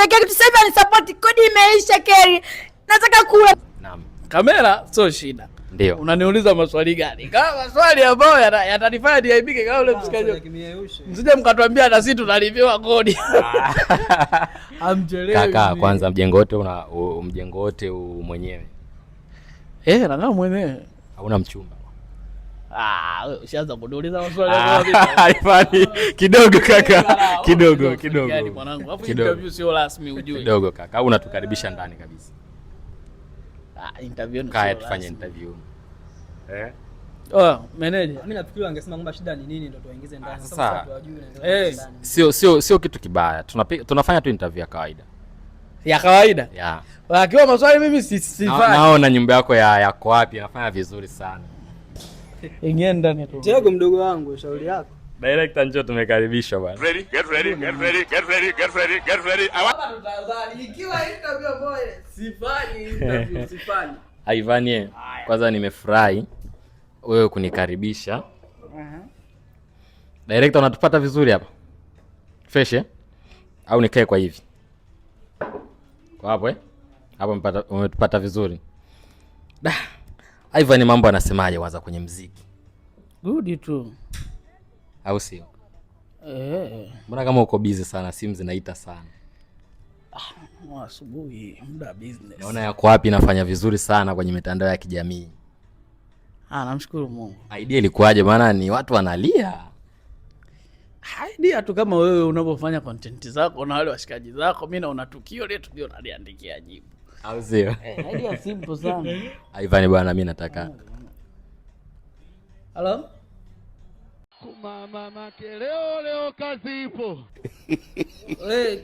kuniwekea kitu sasa hivi, ni support, kodi imeisha Keri. Nataka kula. Naam. Kamera sio shida. Ndio. Unaniuliza maswali gani? Kama maswali ambayo yatanifanya niaibike kama ule msikaji. Msije mkatuambia na sisi tunalipiwa kodi. Amjelewe. Kaka, kwanza mjengo wote mwenyewe. Na kama mwenyewe. Hauna mchumba. Wewe ushaanza kuniuliza maswali Haifani. Kidogo kaka. Kidogo. Yaani mwanangu, hapo interview sio rasmi ujue. Kidogo kaka, au unatukaribisha ndani kabisa. Interview ni kaya tufanye interview. Meneja. Mimi nafikiri angesema kwamba shida ni nini ndio tuwaingize ndani. Sasa wajue sio kitu kibaya. Tunafanya tu interview ya kawaida. Ya kawaida? Yeah. Wakiwa maswali mimi sifanye. Naona nyumba yako yako wapi? Nafanya vizuri sana. Ingia ndani tu. Tego mdogo wangu, shauri yako. Director njoo tumekaribishwa bwana. Get ready. Hapa tutazali ikiwa interview boy. Sifanye. Haivanie. Kwanza nimefurahi wewe kunikaribisha. Director unatupata vizuri hapa? Fresh au nikae kwa hivi? Kwa hapo Hapo umetupata vizuri. Ivan mambo anasemaje kwanza kwenye muziki? Good tu. Au sio? Mbona kama uko busy sana, simu zinaita sana? Asubuhi muda business. Naona yako wapi inafanya vizuri sana kwenye mitandao ya kijamii. Namshukuru Mungu. Idea ilikuwaje? Maana ni watu wanalia. Idea tu kama wewe unapofanya content zako na wale washikaji zako, mimi naona tukio letu ndio naliandikia jibu. Au sio? Idea simple sana. Ivan bwana, mimi nataka. Hello? Mama leo kazi ipo.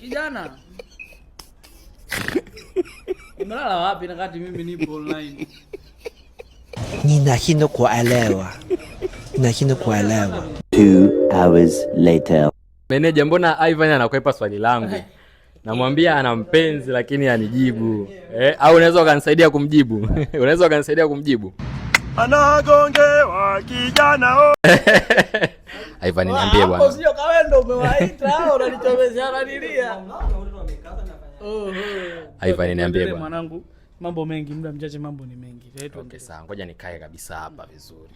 Kijana. Umelala wapi na kati mimi nipo online? Ninashindwa kuelewa. 2 hours later. Meneja, mbona Ivan anakwepa swali langu? Namwambia ana mpenzi lakini anijibu. Au unaweza ukanisaidia kumjibu? Anagongewa kijana. Ivan niambie bwana. Hapo sio kawendo umewaita au unanichomeshana nilia? Ivan niambie bwana. Mwanangu, mambo mengi, muda mchache, mambo ni mengi. Okay, sawa, ngoja nikae kabisa hapa vizuri.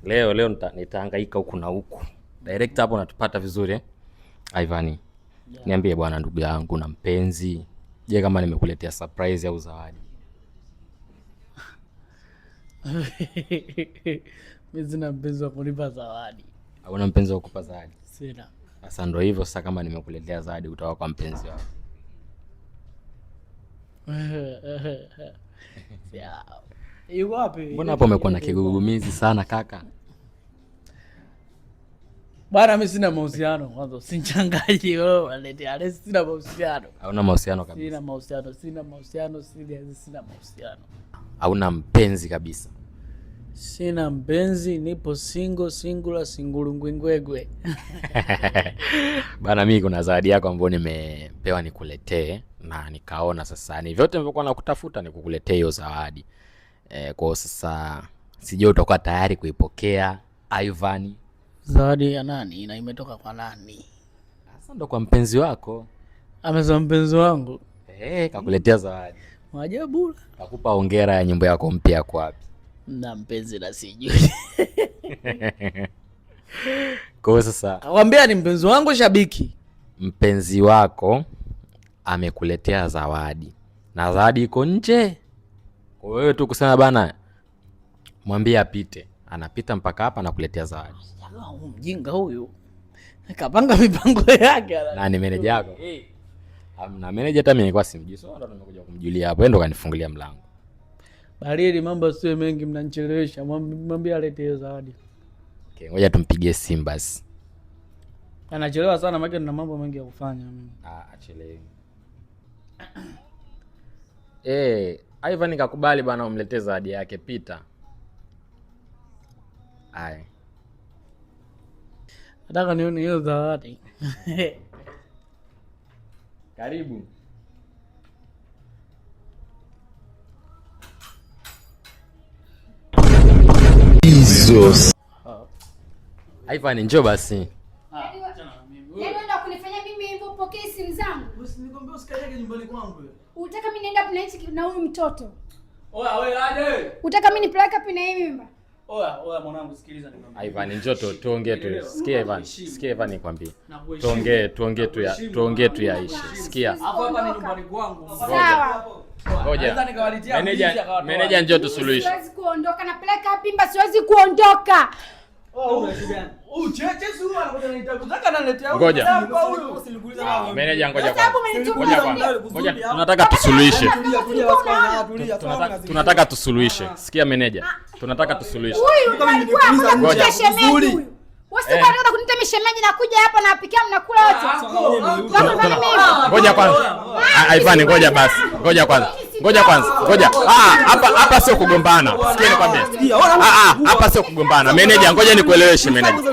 Leo nitahangaika huku na huku. Director hapo natupata vizuri Ivan. Niambie bwana, ndugu yangu na mpenzi. Je, kama nimekuletea surprise au zawadi? Mimi sina mpenzi wa kunipa zawadi. Hauna mpenzi wa kukupa zawadi? Sina. Sasa ndio hivyo, sasa kama nimekuletea zawadi utawa kwa mpenzi wako. Yuko wapi? Mbona hapo umekuwa na kigugumizi sana kaka? Bwana, mimi sina mahusiano. Kwanza usinichangaje wewe, waletea sina mahusiano. Hauna mahusiano kabisa? Sina mahusiano, sina mahusiano. Hauna mpenzi kabisa? Sina mpenzi, nipo singular ngwengwe. Bana, mimi kuna zawadi yako ambayo nimepewa nikuletee na nikaona sasa ni vyote nilivyokuwa nakutafuta nikukuletea hiyo zawadi. Kwa sasa sijui utakuwa tayari kuipokea Ivan. Zawadi ya nani na imetoka kwa nani? Sasa ndo kwa mpenzi wako. Ameza mpenzi wangu? Kakuletea zawadi. Maajabu. Nakupa hongera ya nyimbo yako mpya kwa wapi? Na mpenzi na sijui. Kwa sasa akwambia ni mpenzi wangu shabiki. Mpenzi wako amekuletea zawadi. Na zawadi iko nje. Kwa wewe tu kusema bana mwambie apite. Anapita mpaka hapa na kuletea zawadi. Mjinga huyu. Kapanga mipango yake. Na ni meneja yako? Hamna meneja, hata mimi nilikuwa simjui. So ndo nimekuja kumjulia hapo. Yeye ndo kanifungulia mlango. Baridi, mambo sio mengi, mnanichelewesha. Mwambie alete zawadi. Okay, ngoja tumpigie simu basi. Anachelewa sana maana nina mambo mengi ya kufanya mimi. Achelewe. Ivan nikakubali bwana umletee zawadi yake, pita. Nataka nione hiyo zawadi. Karibu. Jesus. Ivan njoo basi. Yaani wewe kunifanyia mimi hivyo upokee simu zangu? Usinikwambia usikanyage nyumbani kwangu wewe. Unataka mimi niende hapo na hichi na huyu mtoto? Oya, wewe aje. Unataka mimi nipeleke hapo na hii mimba? Oya mwanangu sikiliza nikwambie. Ivan njoo tuongee tu. Sikia Ivan. Sikia Ivan nikwambie. Tuongee tu yaishe. Sikia. Hapo hapa ni nyumbani kwangu. Sawa. Ngoja. Meneja njoo tusuluhishe. Siwezi kuondoka, napeleka hapo mimba, siwezi kuondoka. Ngoja. Meneja ngoja tunataka tusuluhishe. Tunataka tusuluhishe. Sikia meneja. Tunataka tusuluhishe. Huyu alikuwa anakuja shemeji huyu. Wewe unataka kunita mishemeji na kuja hapa na apikia mnakula wote. Ngoja kwanza. Ivan ngoja basi. Ngoja kwanza. Ngoja. Hapa sio kugombana. Sikia nikwambie. Hapa sio kugombana. Meneja ngoja nikueleweshe meneja.